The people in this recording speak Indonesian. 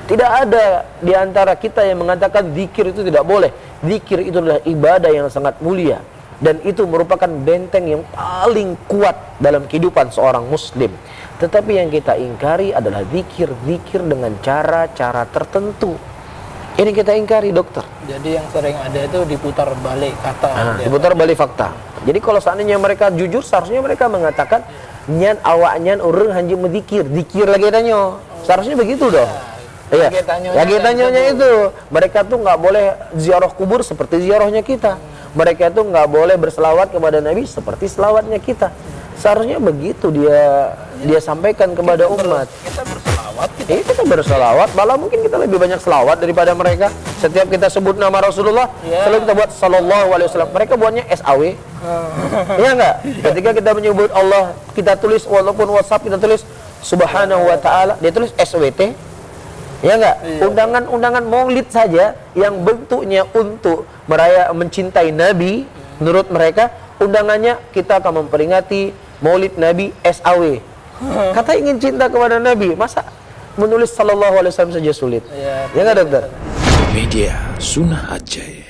Tidak ada di antara kita yang mengatakan zikir itu tidak boleh. Zikir itu adalah ibadah yang sangat mulia, dan itu merupakan benteng yang paling kuat dalam kehidupan seorang muslim. Tetapi yang kita ingkari adalah zikir-zikir dengan cara-cara tertentu. Ini kita ingkari, dokter. Jadi yang sering ada itu diputar balik kata. Diputar balik fakta. Jadi kalau seandainya mereka jujur, seharusnya mereka mengatakan nyan awak nyan urang hanji medzikir, zikir lagi tanyo. Seharusnya begitu dong. Iya. Lagi tanyonya itu, mereka tuh nggak boleh ziarah kubur seperti ziarahnya kita. Mereka tuh nggak boleh berselawat kepada Nabi seperti selawatnya kita. Seharusnya begitu dia sampaikan kepada umat. Kita berselawat, Kita berselawat, malah mungkin kita lebih banyak selawat daripada mereka. Setiap kita sebut nama Rasulullah, selalu kita buat sallallahu alaihi wasallam. Mereka buatnya SAW. Iya enggak? Ketika kita menyebut Allah, kita tulis, walaupun WhatsApp kita tulis Subhanahu wa ta'ala, dia tulis SWT. Ya enggak? Undangan-undangan maulid saja yang bentuknya untuk mencintai Nabi, menurut mereka undangannya kita akan memperingati maulid Nabi SAW. Kata ingin cinta kepada Nabi, masa menulis sallallahu alaihi wasallam saja sulit? Ya enggak, dokter? Media Sunnah Aceh.